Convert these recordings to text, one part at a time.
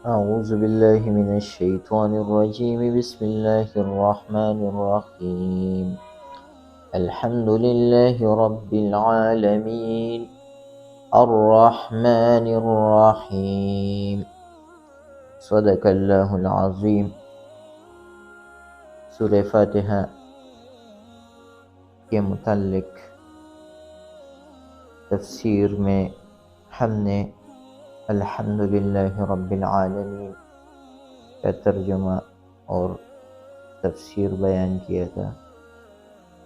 أعوذ بالله من الشيطان الرجيم. بسم الله الرحمن الرحيم. الحمد لله رب العالمين الرحمن الرحيم. صدق اللہ العظیم. سورہ فاتحہ کے متعلق تفسیر میں ہم نے الحمدللہ رب العالمین کا ترجمہ اور تفسیر بیان کیا تھا.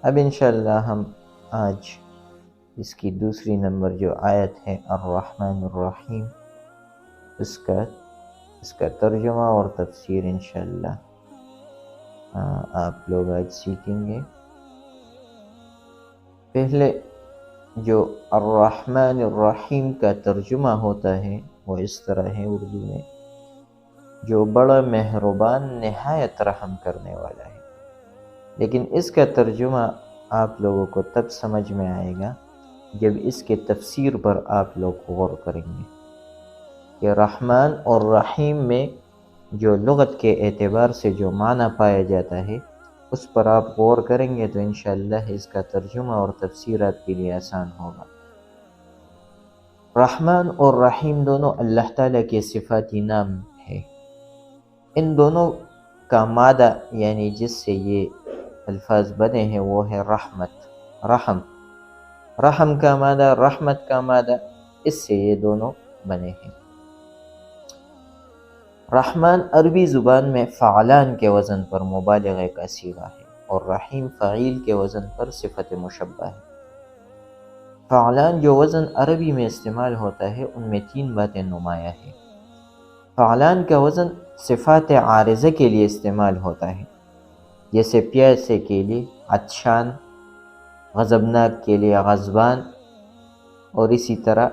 اب انشاءاللہ ہم آج اس کی دوسری نمبر جو آیت ہے الرحمن الرحیم، اس کا ترجمہ اور تفسیر انشاءاللہ آپ لوگ آج سیکھیں گے. پہلے جو الرحمن الرحیم کا ترجمہ ہوتا ہے وہ اس طرح ہے اردو میں: جو بڑا مہربان نہایت رحم کرنے والا ہے. لیکن اس کا ترجمہ آپ لوگوں کو تب سمجھ میں آئے گا جب اس کے تفسیر پر آپ لوگ غور کریں گے کہ رحمان اور رحیم میں جو لغت کے اعتبار سے جو معنی پایا جاتا ہے اس پر آپ غور کریں گے تو انشاءاللہ اس کا ترجمہ اور تفسیر آپ کے لیے آسان ہوگا. رحمان اور رحیم دونوں اللہ تعالیٰ کے صفاتی نام ہے. ان دونوں کا مادہ یعنی جس سے یہ الفاظ بنے ہیں وہ ہے رحمت، رحم کا مادہ، رحمت کا مادہ، اس سے یہ دونوں بنے ہیں. رحمان عربی زبان میں فعلان کے وزن پر مبالغہ کا صیغہ ہے اور رحیم فعیل کے وزن پر صفت مشبہ ہے. فعلان جو وزن عربی میں استعمال ہوتا ہے ان میں 3 باتیں نمایاں ہیں. فعلان کا وزن صفات عارضہ کے لیے استعمال ہوتا ہے، جیسے پیاسے کے لیے عطشان، غضبناک کے لیے غضبان، اور اسی طرح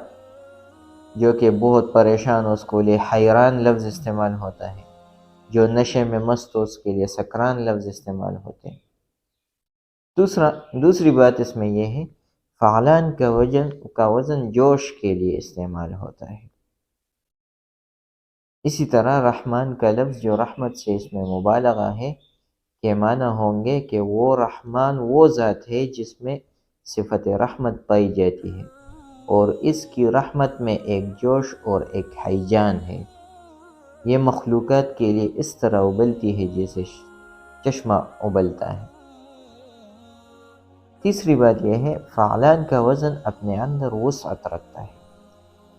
جو کہ بہت پریشان ہو اس کو لیے حیران لفظ استعمال ہوتا ہے، جو نشے میں مست ہو اس کے لیے سکران لفظ استعمال ہوتے ہیں. دوسری بات اس میں یہ ہے فعلان کا وزن جوش کے لیے استعمال ہوتا ہے. اسی طرح رحمان کا لفظ جو رحمت سے اس میں مبالغہ ہے کے معنی ہوں گے کہ وہ رحمان وہ ذات ہے جس میں صفت رحمت پائی جاتی ہے اور اس کی رحمت میں ایک جوش اور ایک ہیجان ہے. یہ مخلوقات کے لیے اس طرح ابلتی ہے جیسے چشمہ ابلتا ہے. تیسری بات یہ ہے فعلان کا وزن اپنے اندر وسعت رکھتا ہے.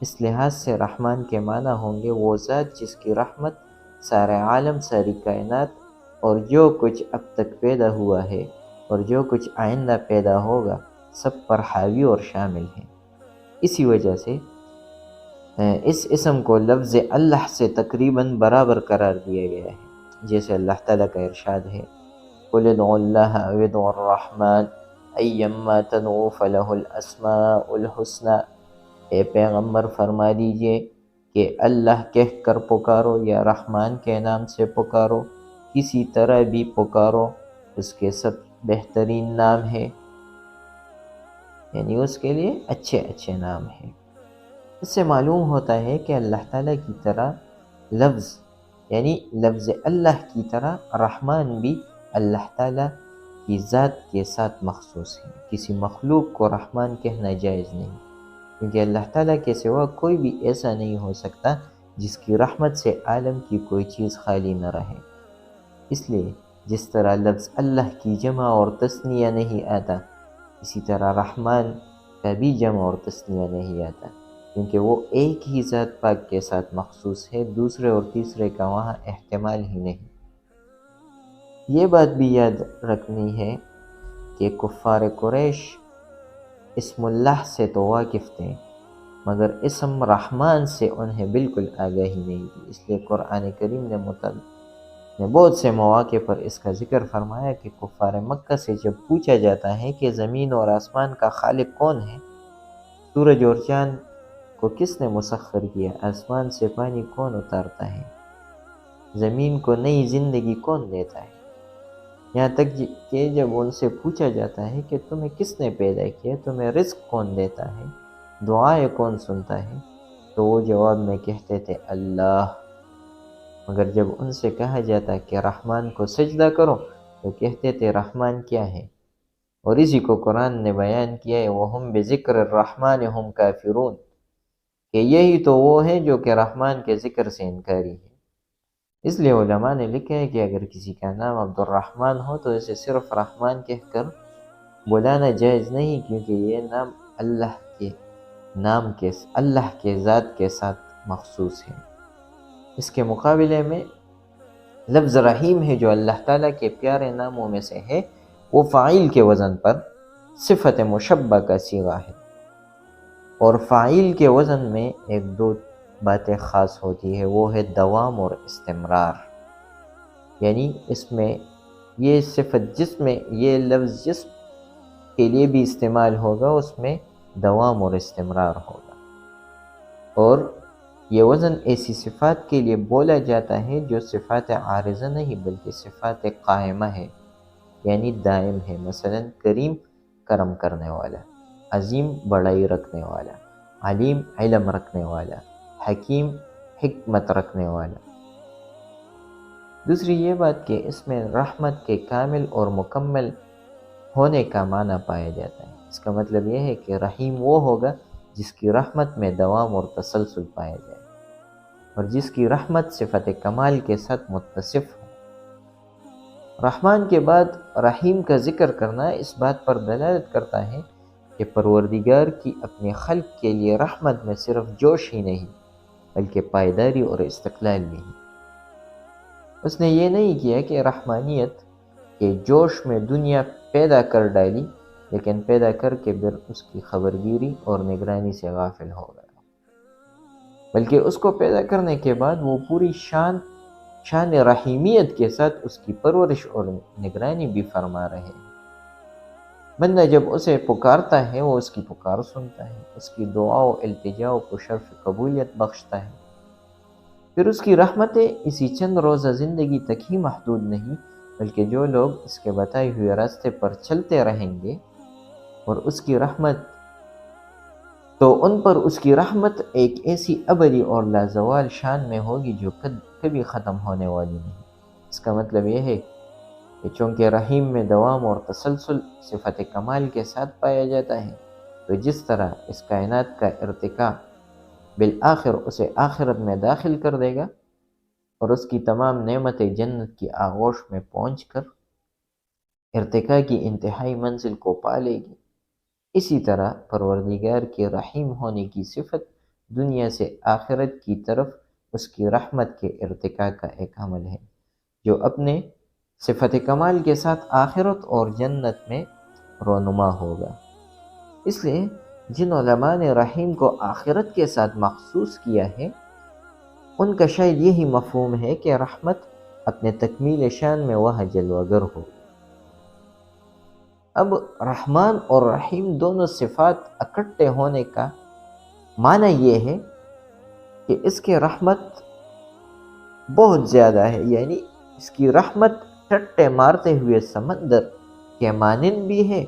اس لحاظ سے رحمان کے معنی ہوں گے وہ ذات جس کی رحمت سارے عالم، ساری کائنات اور جو کچھ اب تک پیدا ہوا ہے اور جو کچھ آئندہ پیدا ہوگا سب پر حاوی اور شامل ہے. اسی وجہ سے اس اسم کو لفظ اللہ سے تقریباً برابر قرار دیا گیا ہے، جیسے اللہ تعالیٰ کا ارشاد ہے قُلِ ادْعُوا اللَّهَ أَوِ ادْعُوا الرَّحْمَٰنَ أَيَّمَّا تَدْعُوا فَلَهُ الْأَسْمَاءُ الْحُسْنَىٰ. اے پیغمبر فرما دیجئے کہ اللہ کہہ کر پکارو یا رحمان کے نام سے پکارو، کسی طرح بھی پکارو اس کے سب بہترین نام ہے، یعنی اس کے لیے اچھے اچھے نام ہیں. اس سے معلوم ہوتا ہے کہ اللہ تعالیٰ کی طرح لفظ یعنی لفظ اللہ کی طرح رحمان بھی اللہ تعالیٰ کی ذات کے ساتھ مخصوص ہے. کسی مخلوق کو رحمان کہنا جائز نہیں، کیونکہ اللہ تعالیٰ کے سوا کوئی بھی ایسا نہیں ہو سکتا جس کی رحمت سے عالم کی کوئی چیز خالی نہ رہے. اس لیے جس طرح لفظ اللہ کی جمع اور تثنیہ نہیں آتا، اسی طرح رحمان کا بھی جمع اور تثنیہ نہیں آتا، کیونکہ وہ ایک ہی ذات پاک کے ساتھ مخصوص ہے، دوسرے اور تیسرے کا وہاں احتمال ہی نہیں. یہ بات بھی یاد رکھنی ہے کہ کفار قریش اسم اللہ سے تو واقف تھے مگر اسم رحمان سے انہیں بالکل آگاہی نہیں تھی. اس لیے قرآن کریم نے بہت سے مواقع پر اس کا ذکر فرمایا کہ کفار مکہ سے جب پوچھا جاتا ہے کہ زمین اور آسمان کا خالق کون ہے، سورج اور چاند کو کس نے مسخر کیا، آسمان سے پانی کون اتارتا ہے، زمین کو نئی زندگی کون دیتا ہے، یہاں تک کہ جب ان سے پوچھا جاتا ہے کہ تمہیں کس نے پیدا کیا، تمہیں رزق کون دیتا ہے، دعائیں کون سنتا ہے، تو وہ جواب میں کہتے تھے اللہ. مگر جب ان سے کہا جاتا کہ رحمان کو سجدہ کرو تو کہتے تھے رحمان کیا ہے، اور اسی کو قرآن نے بیان کیا ہے وَهُمْ بِذِكْرِ الرَّحْمَنِ هُمْ كَافِرُونَ، کہ یہی تو وہ ہیں جو کہ رحمان کے ذکر سے انکاری ہے۔ اس لیے علماء نے لکھا ہے کہ اگر کسی کا نام عبد الرحمن ہو تو اسے صرف رحمان کہہ کر بلانا جائز نہیں، کیونکہ یہ نام اللہ کے ذات کے ساتھ مخصوص ہے۔ اس کے مقابلے میں لفظ رحیم ہے جو اللہ تعالیٰ کے پیارے ناموں میں سے ہے، وہ فاعل کے وزن پر صفت مشبہ کا صیغہ ہے، اور فاعل کے وزن میں ایک دو باتیں خاص ہوتی ہے، وہ ہے دوام اور استمرار۔ یعنی اس میں یہ صفت یہ لفظ جس کے لیے بھی استعمال ہوگا اس میں دوام اور استمرار ہوگا، اور یہ وزن ایسی صفات کے لیے بولا جاتا ہے جو صفات عارضہ نہیں بلکہ صفات قائمہ ہے، یعنی دائم ہے۔ مثلا کریم کرم کرنے والا، عظیم بڑائی رکھنے والا، علیم علم رکھنے والا، حکیم حکمت رکھنے والا۔ دوسری یہ بات کہ اس میں رحمت کے کامل اور مکمل ہونے کا معنی پایا جاتا ہے۔ اس کا مطلب یہ ہے کہ رحیم وہ ہوگا جس کی رحمت میں دوام اور تسلسل پایا جائے، اور جس کی رحمت صفت کمال کے ساتھ متصف ہو۔ رحمان کے بعد رحیم کا ذکر کرنا اس بات پر دلالت کرتا ہے کہ پروردگار کی اپنے خلق کے لیے رحمت میں صرف جوش ہی نہیں بلکہ پائیداری اور استقلال بھی ہے۔ اس نے یہ نہیں کیا کہ رحمانیت کے جوش میں دنیا پیدا کر ڈالی، لیکن پیدا کر کے پھر اس کی خبرگیری اور نگرانی سے غافل ہو گیا، بلکہ اس کو پیدا کرنے کے بعد وہ پوری شان رحیمیت کے ساتھ اس کی پرورش اور نگرانی بھی فرما رہے ہیں۔ بندہ جب اسے پکارتا ہے وہ اس کی پکار سنتا ہے، اس کی دعا و التجا کو شرف قبولیت بخشتا ہے۔ پھر اس کی رحمتیں اسی چند روزہ زندگی تک ہی محدود نہیں بلکہ جو لوگ اس کے بتائے ہوئے راستے پر چلتے رہیں گے اور اس کی رحمت تو ان پر اس کی رحمت ایک ایسی ابدی اور لازوال شان میں ہوگی جو کبھی ختم ہونے والی نہیں۔ اس کا مطلب یہ ہے کہ چونکہ رحیم میں دوام اور تسلسل صفت کمال کے ساتھ پایا جاتا ہے، تو جس طرح اس کائنات کا ارتقاء بالآخر اسے آخرت میں داخل کر دے گا اور اس کی تمام نعمتیں جنت کی آغوش میں پہنچ کر ارتقاء کی انتہائی منزل کو پا لے گی، اسی طرح پروردگار کے رحیم ہونے کی صفت دنیا سے آخرت کی طرف اس کی رحمت کے ارتقاء کا ایک عمل ہے جو اپنے صفت کمال کے ساتھ آخرت اور جنت میں رونما ہوگا۔ اس لیے جن علماء نے رحیم کو آخرت کے ساتھ مخصوص کیا ہے ان کا شاید یہی مفہوم ہے کہ رحمت اپنے تکمیل شان میں وہ جلوہ گر ہو۔ اب رحمان اور رحیم دونوں صفات اکٹھے ہونے کا معنی یہ ہے کہ اس کی رحمت بہت زیادہ ہے، یعنی اس کی رحمت ٹٹے مارتے ہوئے سمندر کے مانند بھی ہے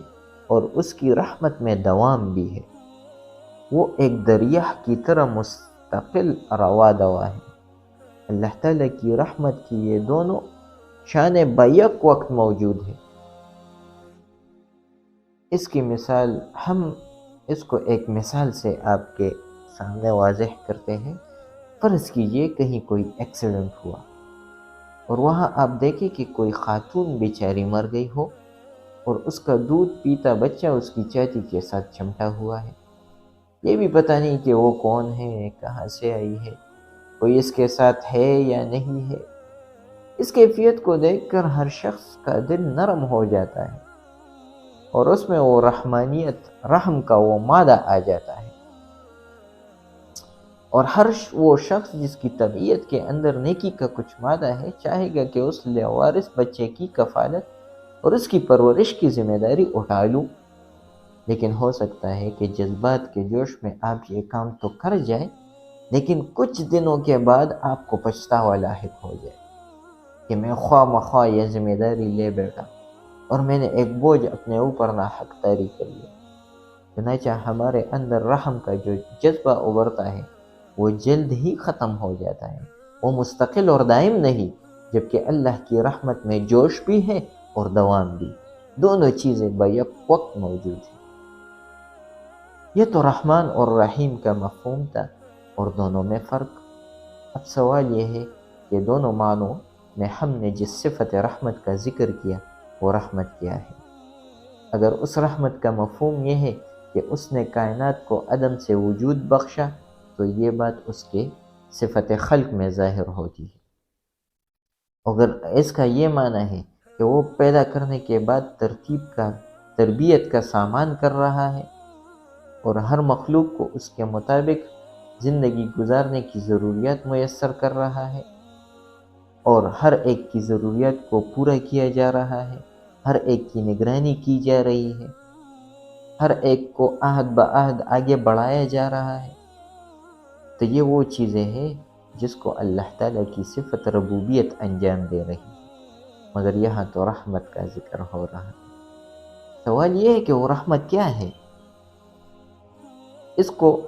اور اس کی رحمت میں دوام بھی ہے، وہ ایک دریا کی طرح مستقل روا دوا ہے۔ اللہ تعالیٰ کی رحمت کی یہ دونوں شان بیک وقت موجود ہے۔ اس کی مثال ہم اس کو ایک مثال سے آپ کے سامنے واضح کرتے ہیں۔ فرض کیجئے کہیں کوئی ایکسیڈنٹ ہوا اور وہاں آپ دیکھیں کہ کوئی خاتون بیچاری مر گئی ہو اور اس کا دودھ پیتا بچہ اس کی چاچی کے ساتھ چمٹا ہوا ہے، یہ بھی پتہ نہیں کہ وہ کون ہے، کہاں سے آئی ہے، کوئی اس کے ساتھ ہے یا نہیں ہے۔ اس کیفیت کو دیکھ کر ہر شخص کا دل نرم ہو جاتا ہے اور اس میں وہ رحمانیت، رحم کا وہ مادہ آ جاتا ہے، اور وہ شخص جس کی طبیعت کے اندر نیکی کا کچھ مادہ ہے چاہے گا کہ اس لاوارث بچے کی کفالت اور اس کی پرورش کی ذمہ داری اٹھا لوں، لیکن ہو سکتا ہے کہ جذبات کے جوش میں آپ یہ کام تو کر جائیں لیکن کچھ دنوں کے بعد آپ کو پچھتاوا لاحق ہو جائے کہ میں خواہ مخواہ یہ ذمہ داری لے بیٹھا اور میں نے ایک بوجھ اپنے اوپر ناحق طاری کر لیا۔ چنانچہ ہمارے اندر رحم کا جو جذبہ ابھرتا ہے وہ جلد ہی ختم ہو جاتا ہے، وہ مستقل اور دائم نہیں، جبکہ اللہ کی رحمت میں جوش بھی ہے اور دوام بھی، دونوں چیزیں بیک وقت موجود ہیں۔ یہ تو رحمان اور رحیم کا مفہوم تھا اور دونوں میں فرق۔ اب سوال یہ ہے کہ دونوں معنوں میں ہم نے جس صفت رحمت کا ذکر کیا وہ رحمت کیا ہے؟ اگر اس رحمت کا مفہوم یہ ہے کہ اس نے کائنات کو عدم سے وجود بخشا، تو یہ بات اس کے صفت خلق میں ظاہر ہوتی ہے۔ اگر اس کا یہ معنی ہے کہ وہ پیدا کرنے کے بعد تربیت کا سامان کر رہا ہے اور ہر مخلوق کو اس کے مطابق زندگی گزارنے کی ضروریات میسر کر رہا ہے اور ہر ایک کی ضروریات کو پورا کیا جا رہا ہے، ہر ایک کی نگرانی کی جا رہی ہے، ہر ایک کو عہد بعہد آگے بڑھایا جا رہا ہے، تو یہ وہ چیزیں ہیں جس کو اللہ تعالیٰ کی صفت ربوبیت انجام دے رہی ہے۔ مگر یہاں تو رحمت کا ذکر ہو رہا ہے۔ سوال یہ ہے کہ وہ رحمت کیا ہے؟ اس کو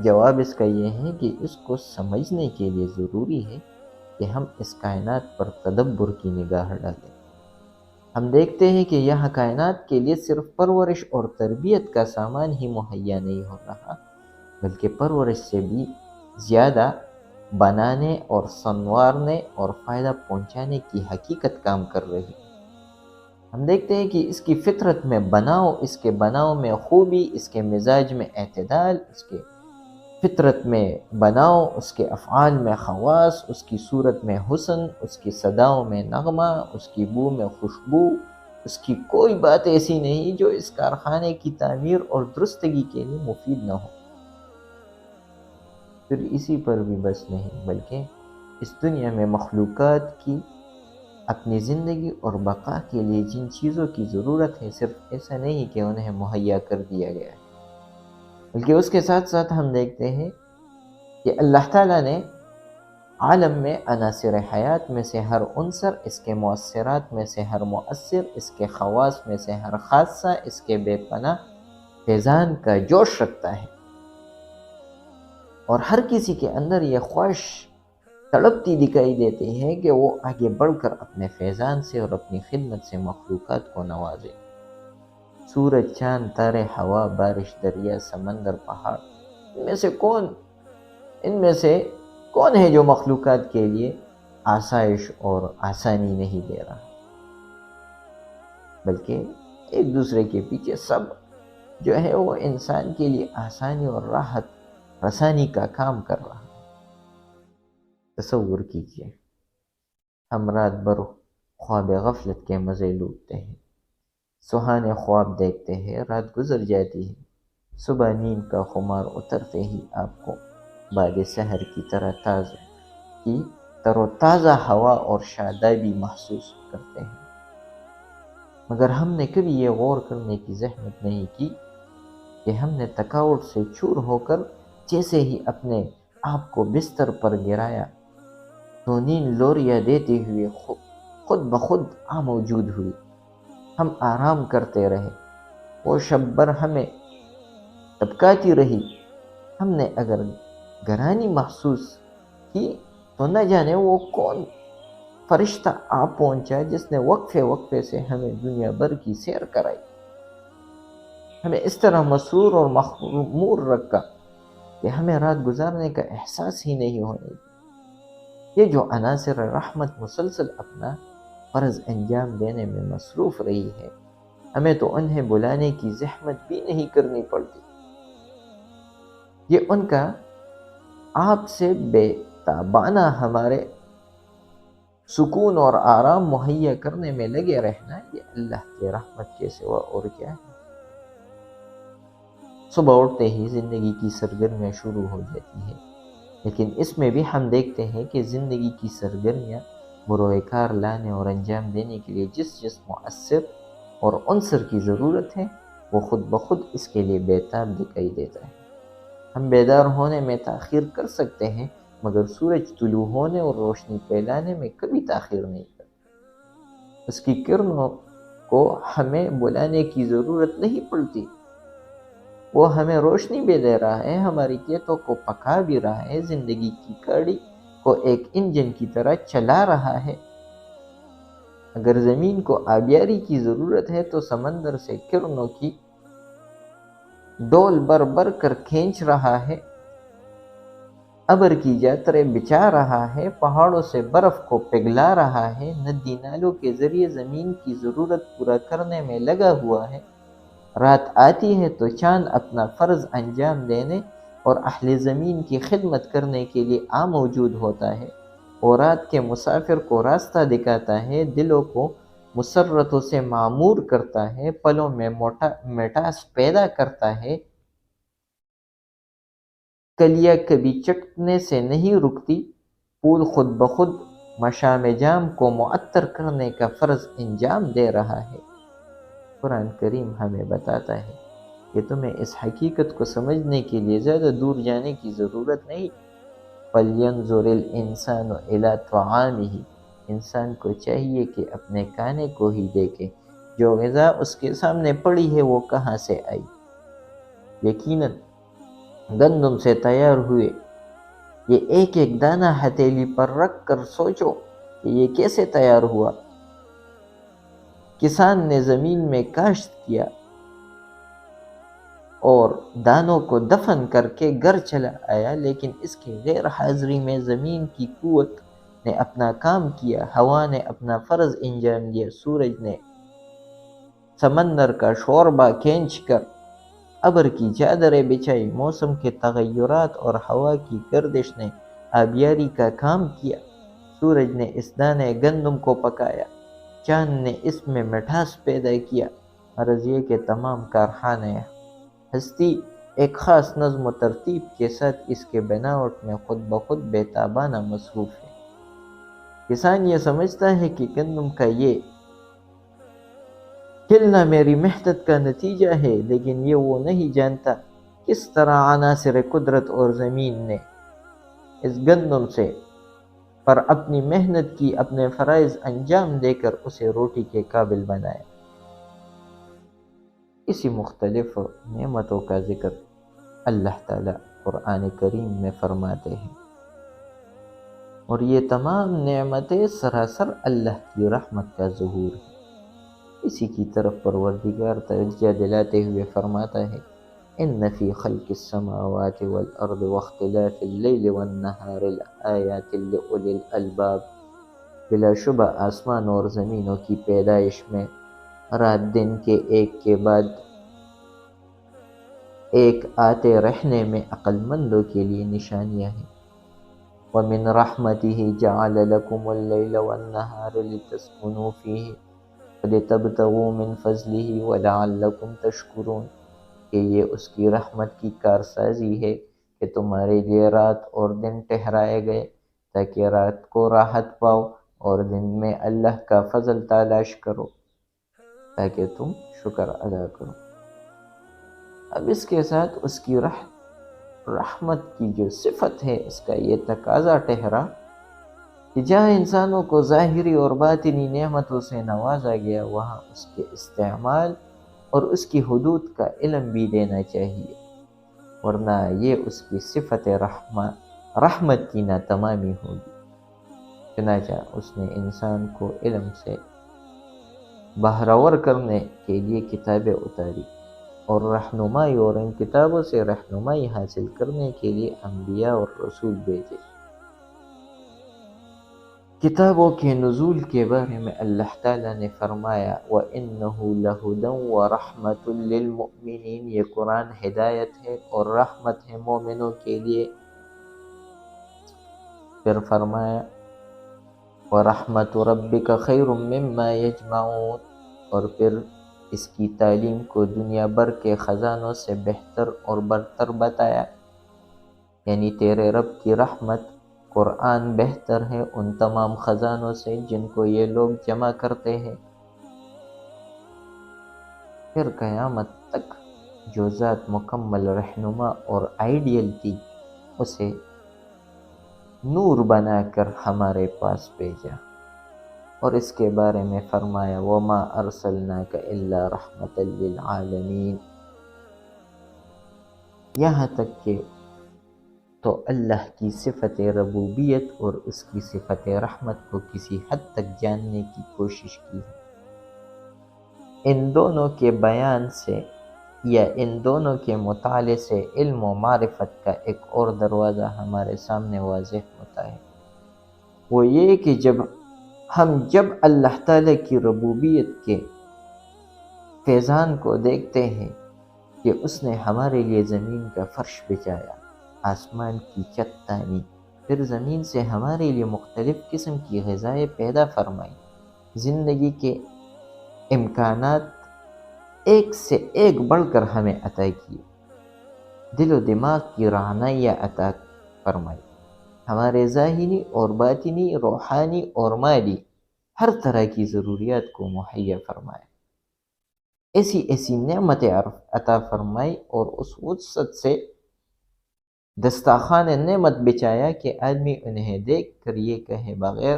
جواب اس کا یہ ہے کہ اس کو سمجھنے کے لیے ضروری ہے کہ ہم اس کائنات پر تدبر کی نگاہ ڈالیں۔ ہم دیکھتے ہیں کہ یہاں کائنات کے لیے صرف پرورش اور تربیت کا سامان ہی مہیا نہیں ہو رہا، بلکہ پرورش سے بھی زیادہ بنانے اور سنوارنے اور فائدہ پہنچانے کی حقیقت کام کر رہی ہے۔ ہم دیکھتے ہیں کہ اس کی فطرت میں بناؤ، اس کے بناؤ میں خوبی، اس کے مزاج میں اعتدال، اس کے فطرت میں بناؤ، اس کے افعال میں خواص، اس کی صورت میں حسن، اس کی صداؤں میں نغمہ، اس کی بو میں خوشبو، اس کی کوئی بات ایسی نہیں جو اس کارخانے کی تعمیر اور درستگی کے لیے مفید نہ ہو۔ پھر اسی پر بھی بس نہیں، بلکہ اس دنیا میں مخلوقات کی اپنی زندگی اور بقا کے لیے جن چیزوں کی ضرورت ہے، صرف ایسا نہیں کہ انہیں مہیا کر دیا گیا ہے، بلکہ اس کے ساتھ ساتھ ہم دیکھتے ہیں کہ اللہ تعالیٰ نے عالم میں عناصر حیات میں سے ہر عنصر، اس کے مؤثرات میں سے ہر مؤثر، اس کے خواص میں سے ہر خاصہ، اس کے بے پناہ فیضان کا جوش رکھتا ہے، اور ہر کسی کے اندر یہ خواہش تڑپتی دکھائی دیتی ہے کہ وہ آگے بڑھ کر اپنے فیضان سے اور اپنی خدمت سے مخلوقات کو نوازے۔ سورج، چاند، تارے، ہوا، بارش، دریا، سمندر، پہاڑ، ان میں سے کون ہے جو مخلوقات کے لیے آسائش اور آسانی نہیں دے رہا، بلکہ ایک دوسرے کے پیچھے سب جو ہے وہ انسان کے لیے آسانی اور راحت رسانی کا کام کر رہا ہے۔ تصور کیجئے، ہم رات بھر خواب غفلت کے مزے لوٹتے ہیں، سہانے خواب دیکھتے ہیں، رات گزر جاتی ہے، صبح نیند کا خمار اترتے ہی آپ کو بعد سحر کی تر و تازہ ہوا اور شادابی محسوس کرتے ہیں۔ مگر ہم نے کبھی یہ غور کرنے کی زحمت نہیں کی کہ ہم نے تھکاوٹ سے چور ہو کر جیسے ہی اپنے آپ کو بستر پر گرایا تو نیند لوریاں دیتے ہوئے خود بخود موجود ہوئی۔ ہم آرام کرتے رہے، وہ شب بھر ہمیں تبکاتی رہی۔ ہم نے اگر گرانی محسوس کی تو نہ جانے وہ کون فرشتہ آ پہنچا جس نے وقفے وقفے سے ہمیں دنیا بھر کی سیر کرائی، ہمیں اس طرح مسرور اور مغمور رکھا کہ ہمیں رات گزارنے کا احساس ہی نہیں ہونے دیا۔ یہ جو عناصر رحمت مسلسل اپنا فرض انجام دینے میں مصروف رہی ہے، ہمیں تو انہیں بلانے کی زحمت بھی نہیں کرنی پڑتی۔ یہ ان کا آپ سے بے تابانہ ہمارے سکون اور آرام مہیا کرنے میں لگے رہنا، یہ اللہ کی رحمت کے سوا اور کیا ہے؟ صبح اٹھتے ہی زندگی کی سرگرمیاں شروع ہو جاتی ہیں، لیکن اس میں بھی ہم دیکھتے ہیں کہ زندگی کی سرگرمیاں بروئے کار لانے اور انجام دینے کے لیے جس مؤثر اور عنصر کی ضرورت ہے وہ خود بخود اس کے لیے بےتاب دکھائی دیتا ہے۔ ہم بیدار ہونے میں تاخیر کر سکتے ہیں، مگر سورج طلوع ہونے اور روشنی پھیلانے میں کبھی تاخیر نہیں کرتا۔ اس کی کرنوں کو ہمیں بلانے کی ضرورت نہیں پڑتی، وہ ہمیں روشنی بھی دے رہا ہے، ہماری کھیتوں کو پکا بھی رہا ہے، زندگی کی کاڑی کو ایک انجن کی طرح چلا رہا ہے۔ اگر زمین کو آبیاری کی ضرورت ہے تو سمندر سے کرنوں کی ڈول بر بر کر کھینچ رہا ہے، ابر کی جاتریں بچھا رہا ہے، پہاڑوں سے برف کو پگھلا رہا ہے، ندی نالوں کے ذریعے زمین کی ضرورت پورا کرنے میں لگا ہوا ہے۔ رات آتی ہے تو چاند اپنا فرض انجام دینے اور اہل زمین کی خدمت کرنے کے لیے موجود ہوتا ہے، اور رات کے مسافر کو راستہ دکھاتا ہے، دلوں کو مسرتوں سے معمور کرتا ہے، پلوں میں مٹاس پیدا کرتا ہے۔ کلیاں کبھی چٹکنے سے نہیں رکتی، پھول خود بخود مشام جام کو معطر کرنے کا فرض انجام دے رہا ہے۔ قرآن کریم ہمیں بتاتا ہے کہ تمہیں اس حقیقت کو سمجھنے کے لیے زیادہ دور جانے کی ضرورت نہیں۔ فَلْيَنْظُرِ الْإِنسَانُ إِلَىٰ طَعَامِهِ، انسان کو چاہیے کہ اپنے کھانے کو ہی دیکھے، جو غذا اس کے سامنے پڑی ہے وہ کہاں سے آئی۔ یقیناً گندم سے تیار ہوئے یہ ایک ایک دانہ ہتھیلی پر رکھ کر سوچو کہ یہ کیسے تیار ہوا۔ کسان نے زمین میں کاشت کیا اور دانوں کو دفن کر کے گھر چلا آیا، لیکن اس کے غیر حاضری میں زمین کی قوت نے اپنا کام کیا، ہوا نے اپنا فرض انجام دیا، سورج نے سمندر کا شوربہ کھینچ کر ابر کی چادریں بچھائی، موسم کے تغیرات اور ہوا کی گردش نے آبیاری کا کام کیا، سورج نے اس دانے گندم کو پکایا، چاند نے اس میں مٹھاس پیدا کیا۔ غرض یہ کہ تمام کارخانے ہستی ایک خاص نظم و ترتیب کے ساتھ اس کے بناوٹ میں خود بخود بے تابانہ مصروف ہے۔ کسان یہ سمجھتا ہے کہ گندم کا یہ کھلنا میری محنت کا نتیجہ ہے، لیکن یہ وہ نہیں جانتا کس طرح عناصر قدرت اور زمین نے اس گندم سے پر اپنی محنت کی، اپنے فرائض انجام دے کر اسے روٹی کے قابل بنایا۔ اسی مختلف نعمتوں کا ذکر اللہ تعالیٰ قرآن کریم میں فرماتے ہیں، اور یہ تمام نعمتیں سراسر اللہ کی رحمت کا ظہور ہے۔ اسی کی طرف پروردگار توجہ دلاتے ہوئے فرماتا ہے، ان فی خلق السماوات والارض واختلاف اللیل والنہار لآیات لأولی الالباب، بلا شبہ آسمان اور زمینوں کی پیدائش میں، رات دن کے ایک کے بعد ایک آتے رہنے میں عقل مندوں کے لیے نشانیاں ہیں۔ وَمِن رَحْمَتِهِ جَعَلَ لَكُمُ اللَّيْلَ وَالنَّهَارَ لِتَسْكُنُوا فِيهِ وَلِتَبْتَغُوا مِن فَضْلِهِ وَلَعَلَّكُمْ تَشْكُرُونَ، کہ یہ اس کی رحمت کی کارسازی ہے کہ تمہارے لیے رات اور دن ٹھہرائے گئے تاکہ رات کو راحت پاؤ اور دن میں اللہ کا فضل تلاش کرو تاکہ تم شکر ادا کرو۔ اب اس کے ساتھ اس کی رحمت کی جو صفت ہے اس کا یہ تقاضا ٹھہرا کہ جہاں انسانوں کو ظاہری اور باطنی نعمتوں سے نوازا گیا، وہاں اس کے استعمال اور اس کی حدود کا علم بھی دینا چاہیے، ورنہ یہ اس کی صفت رحمت کی ناتمامی ہوگی۔ چنانچہ اس نے انسان کو علم سے بہرور کرنے کے لیے کتابیں اتاری اور رہنمائی، اور ان کتابوں سے رہنمائی حاصل کرنے کے لیے انبیاء اور رسول بھیجے۔ کتابوں کے نزول کے بارے میں اللہ تعالیٰ نے فرمایا، وَإِنَّهُ لَهُدًى وَرَحْمَةٌ لِّلْمُؤْمِنِينَ، یہ قرآن ہدایت ہے اور رحمت ہے مومنوں کے لیے۔ پھر فرمایا، وَرَحْمَةُ رَبِّكَ خَيْرٌ مِّمَّا يَجْمَعُونَ، اور پھر اس کی تعلیم کو دنیا بھر کے خزانوں سے بہتر اور برتر بتایا، یعنی تیرے رب کی رحمت قرآن بہتر ہے ان تمام خزانوں سے جن کو یہ لوگ جمع کرتے ہیں۔ پھر قیامت تک جو ذات مکمل رہنما اور آئیڈیل تھی اسے نور بنا کر ہمارے پاس بھیجا، اور اس کے بارے میں فرمایا، وَمَا أَرْسَلْنَاكَ إِلَّا رَحْمَةً لِّلْعَالَمِينَ، یہاں تک کہ تو اللہ کی صفت ربوبیت اور اس کی صفت رحمت کو کسی حد تک جاننے کی کوشش کی ہے۔ ان دونوں کے بیان سے یا ان دونوں کے مطالعے سے علم و معرفت کا ایک اور دروازہ ہمارے سامنے واضح ہوتا ہے، وہ یہ کہ جب اللہ تعالیٰ کی ربوبیت کے فیضان کو دیکھتے ہیں کہ اس نے ہمارے لیے زمین کا فرش بچھایا، آسمان کی چھت تانی، پھر زمین سے ہمارے لیے مختلف قسم کی غذائیں پیدا فرمائی، زندگی کے امکانات ایک سے ایک بڑھ کر ہمیں عطا کیے، دل و دماغ کی رعنائیاں عطا فرمائی، ہمارے ظاہری اور باطنی، روحانی اور مالی ہر طرح کی ضروریات کو مہیا فرمایا، ایسی نعمتیں عطا فرمائی اور اس وسعت سے دسترخوان نعمت بچھایا کہ آدمی انہیں دیکھ کر یہ کہے بغیر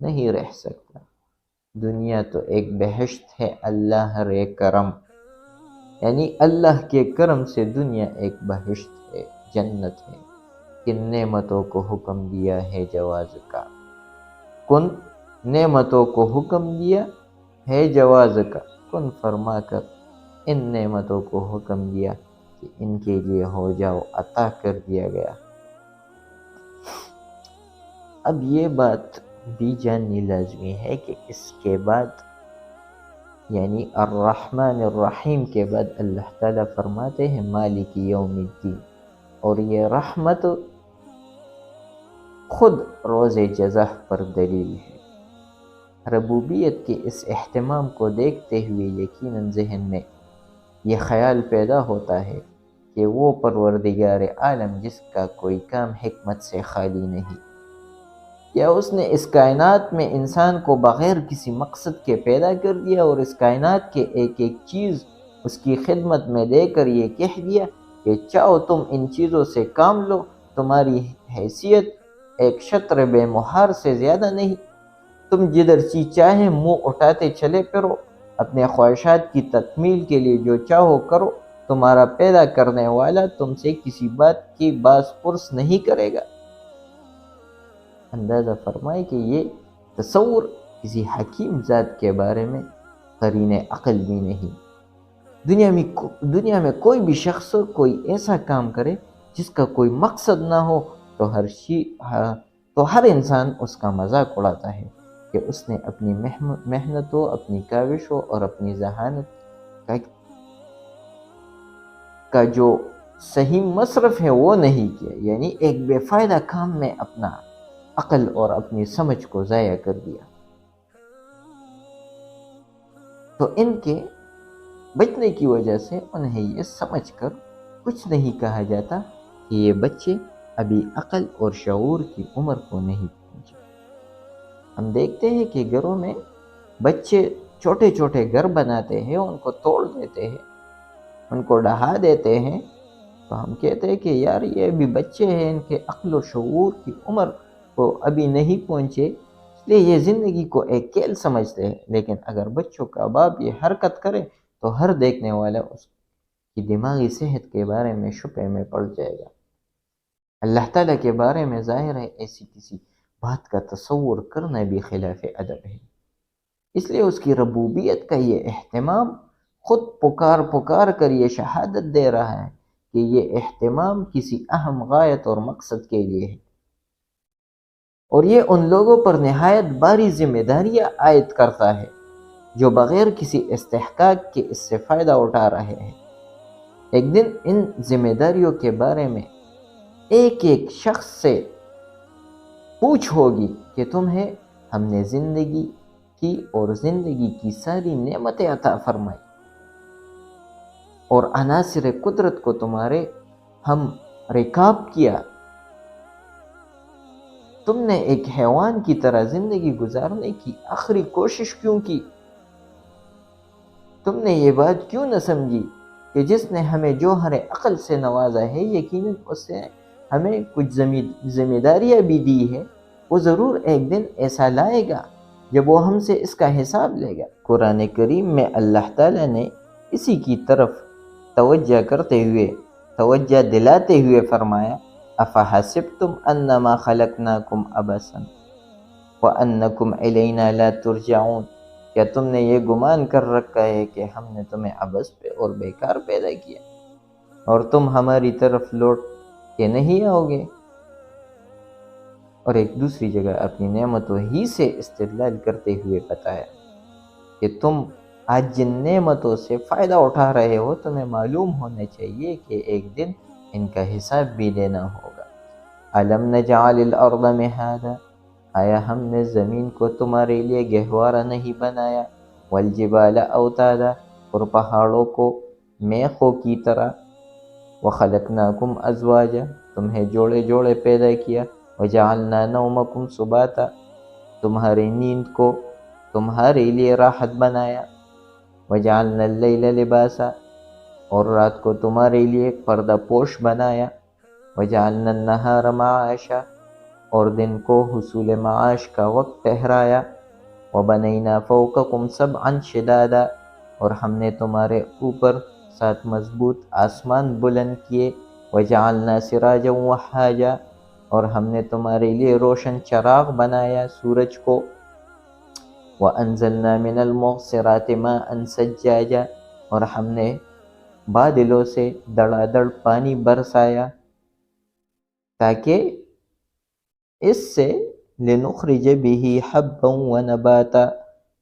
نہیں رہ سکتا، دنیا تو ایک بہشت ہے اللہ رے کرم، یعنی اللہ کے کرم سے دنیا ایک بہشت ہے، جنت ہے۔ کن نعمتوں کو حکم دیا ہے جواز کا، کن نعمتوں کو حکم دیا ہے جواز کا، کن فرما کر ان نعمتوں کو حکم دیا کہ ان کے لیے ہو جاؤ، عطا کر دیا گیا۔ اب یہ بات بھی جاننی لازمی ہے کہ اس کے بعد یعنی الرحمن الرحیم کے بعد اللہ تعالیٰ فرماتے ہیں مالک یوم الدین، اور یہ رحمت خود روز جزا پر دلیل ہے۔ ربوبیت کے اس اہتمام کو دیکھتے ہوئے یقیناً ذہن میں یہ خیال پیدا ہوتا ہے کہ وہ پروردگار عالم جس کا کوئی کام حکمت سے خالی نہیں، کیا اس نے اس کائنات میں انسان کو بغیر کسی مقصد کے پیدا کر دیا اور اس کائنات کے ایک ایک چیز اس کی خدمت میں دے کر یہ کہہ دیا کہ چاہو تم ان چیزوں سے کام لو، تمہاری حیثیت ایک شطر بے مہار سے زیادہ نہیں، تم جدھر چیز چاہے منہ اٹھاتے چلے پھرو، اپنے خواہشات کی تکمیل کے لیے جو چاہو کرو، تمہارا پیدا کرنے والا تم سے کسی بات کی باز پرس نہیں کرے گا۔ اندازہ فرمائے کہ یہ تصور کسی حکیم ذات کے بارے میں قرین عقل بھی نہیں۔ دنیا میں کوئی بھی شخص کوئی ایسا کام کرے جس کا کوئی مقصد نہ ہو تو ہر انسان اس کا مذاق اڑاتا ہے کہ اس نے اپنی محنتوں، اپنی کاوشوں اور اپنی ذہانت کا جو صحیح مصرف ہے وہ نہیں کیا، یعنی ایک بے فائدہ کام میں اپنا عقل اور اپنی سمجھ کو ضائع کر دیا۔ تو ان کے بچنے کی وجہ سے انہیں یہ سمجھ کر کچھ نہیں کہا جاتا کہ یہ بچے ابھی عقل اور شعور کی عمر کو نہیں پہنچے۔ ہم دیکھتے ہیں کہ گھروں میں بچے چھوٹے چھوٹے گھر بناتے ہیں، ان کو توڑ دیتے ہیں، ان کو ڈھا دیتے ہیں، تو ہم کہتے ہیں کہ یار یہ ابھی بچے ہیں، ان کے عقل و شعور کی عمر کو ابھی نہیں پہنچے، اس لیے یہ زندگی کو ایک کھیل سمجھتے ہیں۔ لیکن اگر بچوں کا باپ یہ حرکت کرے تو ہر دیکھنے والا اس کی دماغی صحت کے بارے میں شبہ میں پڑ جائے گا۔ اللہ تعالیٰ کے بارے میں ظاہر ہے ایسی کسی بات کا تصور کرنا بھی خلاف ادب ہے، اس لیے اس کی ربوبیت کا یہ اہتمام خود پکار کر یہ شہادت دے رہا ہے کہ یہ اہتمام کسی اہم غایت اور مقصد کے لیے ہے، اور یہ ان لوگوں پر نہایت باری ذمہ داریاں عائد کرتا ہے جو بغیر کسی استحقاق کے اس سے فائدہ اٹھا رہے ہیں۔ ایک دن ان ذمہ داریوں کے بارے میں ایک ایک شخص سے پوچھ ہوگی کہ تمہیں ہم نے زندگی کی اور زندگی کی ساری نعمتیں عطا فرمائی اور عناصر قدرت کو تمہارے ہم رکاب کیا، تم نے ایک حیوان کی طرح زندگی گزارنے کی آخری کوشش کیوں کی؟ تم نے یہ بات کیوں نہ سمجھی کہ جس نے ہمیں جوہر عقل سے نوازا ہے یقیناً اس سے ہمیں کچھ ذمہ داریاں بھی دی ہے، وہ ضرور ایک دن ایسا لائے گا جب وہ ہم سے اس کا حساب لے گا۔ قرآن کریم میں اللہ تعالیٰ نے اسی کی طرف توجہ دلاتے ہوئے فرمایا افحسبتم انما خلقناکم عبثا وانکم الینا لا ترجعون، کیا تم نے یہ گمان کر رکھا ہے کہ ہم نے تمہیں عبث پہ اور بیکار پیدا کیا اور تم ہماری طرف لوٹ کے نہیں آؤ گے؟ اور ایک دوسری جگہ اپنی نعمتوں ہی سے استدلال کرتے ہوئے بتایا کہ تم آج جن نعمتوں سے فائدہ اٹھا رہے ہو تمہیں معلوم ہونا چاہیے کہ ایک دن ان کا حساب بھی لینا ہوگا۔ أَلَمْ نَجْعَلِ الْأَرْضَ مِهَادًا، آیا ہم نے زمین کو تمہارے لیے گہوارہ نہیں بنایا، وَالْجِبَالَ أَوْتَادًا، اور پہاڑوں کو میخوں کی طرح، وَخَلَقْنَاكُمْ أَزْوَاجًا، تمہیں جوڑے جوڑے پیدا کیا، وَجَعَلْنَا نَوْمَكُمْ سُبَاتًا، تمہاری نیند کو تمہارے لیے راحت بنایا، وَجَعَلْنَا اللَّيْلَ لِبَاسًا، اور رات کو تمہارے لیے پردہ پوش بنایا، وَجَعَلْنَا النَّهَارَ مَعَاشًا، اور دن کو حصول معاش کا وقت ٹھہرایا، وَبَنَيْنَا فَوْقَكُمْ سَبْعًا شِدَادًا، اور ہم نے تمہارے اوپر 7 مضبوط آسمان بلند کیے، وَجَعَلْنَا سِرَاجًا وَهَّاجًا، اور ہم نے تمہارے لیے روشن چراغ بنایا سورج کو، وَأَنزَلْنَا مِنَ الْمُعْصِرَاتِ مَاءً ثَجَّاجًا، اور ہم نے بادلوں سے دڑا دڑ پانی برسایا تاکہ اس سے لِنُخْرِجَ بِهِ حَبًّا وَنَبَاتًا،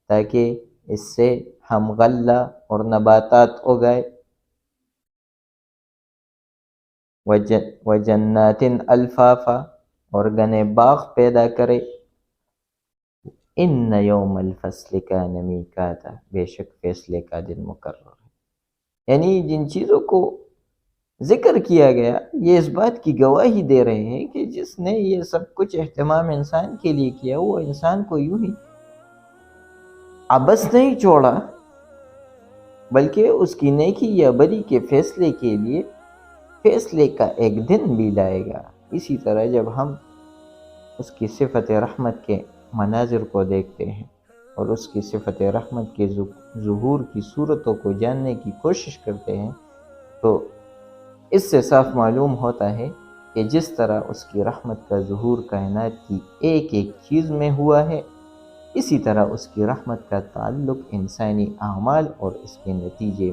تاکہ اس سے ہم غلہ اور نباتات اگائے، وَجَنَّاتٍ الْفَافًا، اور گھنے باغ پیدا کرے، إِنَّ يَوْمَ الْفَصْلِ كَانَ مِيقَاتًا، بے شک فیصلے کا دن مقرر ہے۔ یعنی جن چیزوں کو ذکر کیا گیا یہ اس بات کی گواہی دے رہے ہیں کہ جس نے یہ سب کچھ اہتمام انسان کے لیے کیا وہ انسان کو یوں ہی عبث نہیں چھوڑا، بلکہ اس کی نیکی یا بدی کے فیصلے کے لیے فیصلے کا ایک دن بھی لائے گا۔ اسی طرح جب ہم اس کی صفت رحمت کے مناظر کو دیکھتے ہیں اور اس کی صفت رحمت کے ظہور کی صورتوں کو جاننے کی کوشش کرتے ہیں تو اس سے صاف معلوم ہوتا ہے کہ جس طرح اس کی رحمت کا ظہور کائنات کی ایک ایک چیز میں ہوا ہے، اسی طرح اس کی رحمت کا تعلق انسانی اعمال اور اس کے نتیجے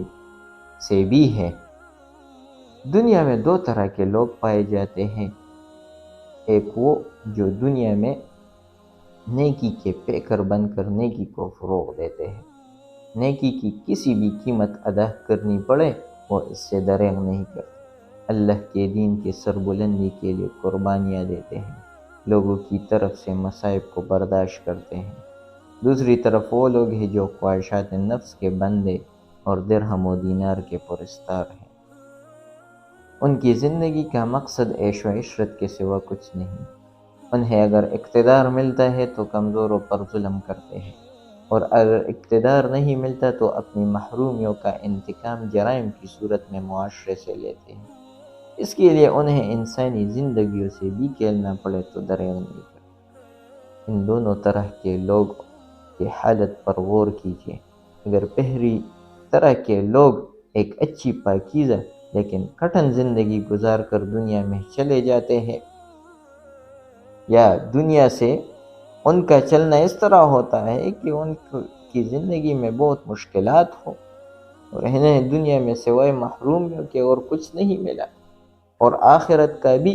سے بھی ہے۔ دنیا میں 2 طرح کے لوگ پائے جاتے ہیں، ایک وہ جو دنیا میں نیکی کے پیکر بن کر نیکی کو فروغ دیتے ہیں، نیکی کی کسی بھی قیمت ادا کرنی پڑے وہ اس سے دریغ نہیں کرتے، اللہ کے دین کی سربلندی کے لیے قربانیاں دیتے ہیں، لوگوں کی طرف سے مصائب کو برداشت کرتے ہیں۔ دوسری طرف وہ لوگ ہیں جو خواہشات نفس کے بندے اور درہم و دینار کے پرستار ہیں، ان کی زندگی کا مقصد عیش و عشرت کے سوا کچھ نہیں، انہیں اگر اقتدار ملتا ہے تو کمزوروں پر ظلم کرتے ہیں، اور اگر اقتدار نہیں ملتا تو اپنی محرومیوں کا انتقام جرائم کی صورت میں معاشرے سے لیتے ہیں، اس کے لیے انہیں انسانی زندگیوں سے بھی کھیلنا پڑے تو دریغ نہیں کرتے۔ ان دونوں طرح کے لوگ کی حالت پر غور کیجیے۔ اگر پہلی طرح کے لوگ ایک اچھی پاکیزہ لیکن کٹھن زندگی گزار کر دنیا میں چلے جاتے ہیں، یا دنیا سے ان کا چلنا اس طرح ہوتا ہے کہ ان کی زندگی میں بہت مشکلات ہوں اور انہیں دنیا میں سوائے محرومیوں کے اور کچھ نہیں ملا، اور آخرت کا بھی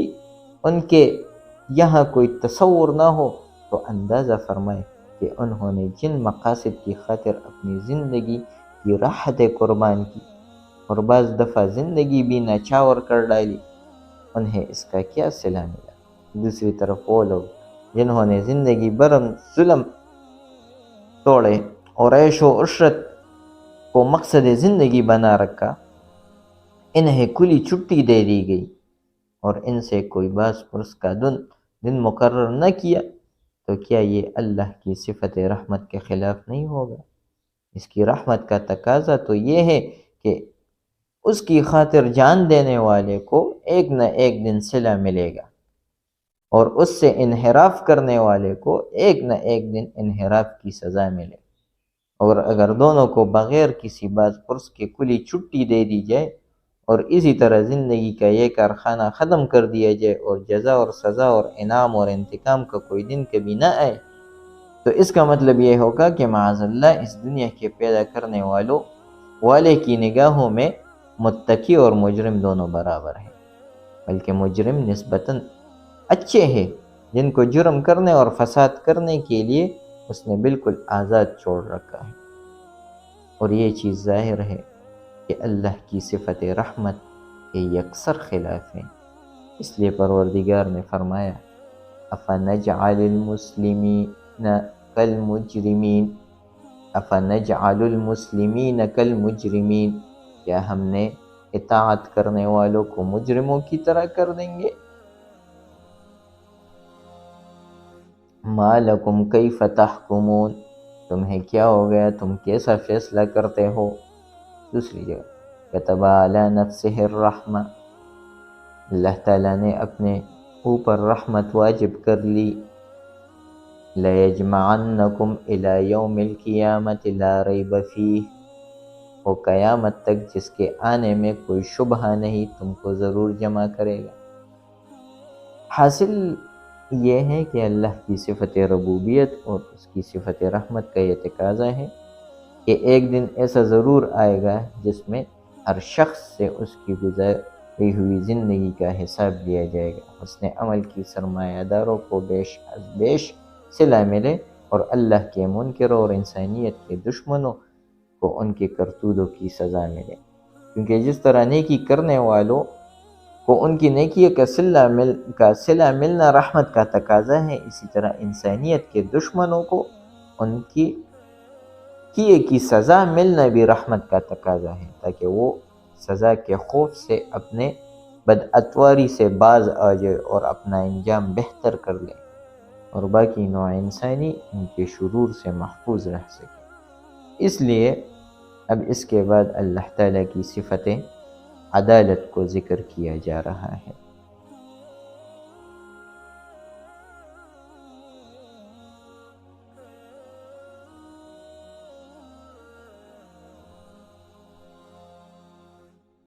ان کے یہاں کوئی تصور نہ ہو، تو اندازہ فرمائے کہ انہوں نے جن مقاصد کی خاطر اپنی زندگی کی راحتیں قربان کی اور بعض دفعہ زندگی بھی نچاور کر ڈالی، انہیں اس کا کیا صلہ ملا۔ دوسری طرف وہ لوگ جنہوں نے زندگی بھر ظلم توڑے اور عیش و عشرت کو مقصد زندگی بنا رکھا، انہیں کھلی چھٹی دے دی گئی اور ان سے کوئی باس پرس کا دن مقرر نہ کیا، تو کیا یہ اللہ کی صفت رحمت کے خلاف نہیں ہوگا؟ اس کی رحمت کا تقاضا تو یہ ہے کہ اس کی خاطر جان دینے والے کو ایک نہ ایک دن صلہ ملے گا، اور اس سے انحراف کرنے والے کو ایک نہ ایک دن انحراف کی سزا ملے، اور اگر دونوں کو بغیر کسی باز پرس کے کھلی چھٹی دے دی جائے اور اسی طرح زندگی کا یہ کارخانہ ختم کر دیا جائے اور جزا اور سزا اور انعام اور انتقام کا کوئی دن کبھی نہ آئے، تو اس کا مطلب یہ ہوگا کہ معاذ اللہ اس دنیا کے پیدا کرنے والے کی نگاہوں میں متقی اور مجرم دونوں برابر ہیں، بلکہ مجرم نسبتاً اچھے ہیں جن کو جرم کرنے اور فساد کرنے کے لیے اس نے بالکل آزاد چھوڑ رکھا ہے۔ اور یہ چیز ظاہر ہے کہ اللہ کی صفت رحمت کے یکسر خلاف ہیں، اس لیے پروردگار نے فرمایا افنجعل المسلمین کالمجرمین، افنجعل المسلمین کالمجرمین، کیا ہم نے اطاعت کرنے والوں کو مجرموں کی طرح کر دیں گے؟ ما لکم کیف تحکمون، تمہیں کیا ہو گیا، تم کیسا فیصلہ کرتے ہو؟ دوسری جگہ کتب علی نفسہ الرحمہ، اللہ تعالیٰ نے اپنے اوپر رحمت واجب کر لی، لَيَجْمَعَنَّكُمْ إِلَى يَوْمِ الْقِيَامَةِ لَا رَيْبَ فِيهِ، وہ قیامت تک جس کے آنے میں کوئی شبہ نہیں تم کو ضرور جمع کرے گا۔ حاصل یہ ہے کہ اللہ کی صفت ربوبیت اور اس کی صفت رحمت کا یہ تقاضا ہے کہ ایک دن ایسا ضرور آئے گا جس میں ہر شخص سے اس کی گزاری ہوئی زندگی کا حساب لیا جائے گا، حسن عمل کی سرمایہ داروں کو بیش از بیش صلہ ملے اور اللہ کے منکروں اور انسانیت کے دشمنوں کو ان کے کرتوتوں کی سزا ملے، کیونکہ جس طرح نیکی کرنے والوں کو ان کی نیکی کا صلہ ملنا رحمت کا تقاضا ہے، اسی طرح انسانیت کے دشمنوں کو ان کی کیے کی سزا ملنا بھی رحمت کا تقاضا ہے، تاکہ وہ سزا کے خوف سے اپنے بدعتواری سے باز آ جائے اور اپنا انجام بہتر کر لے اور باقی نوع انسانی ان کے شرور سے محفوظ رہ سکے۔ اس لیے اب اس کے بعد اللہ تعالیٰ کی صفت عدالت کو ذکر کیا جا رہا ہے۔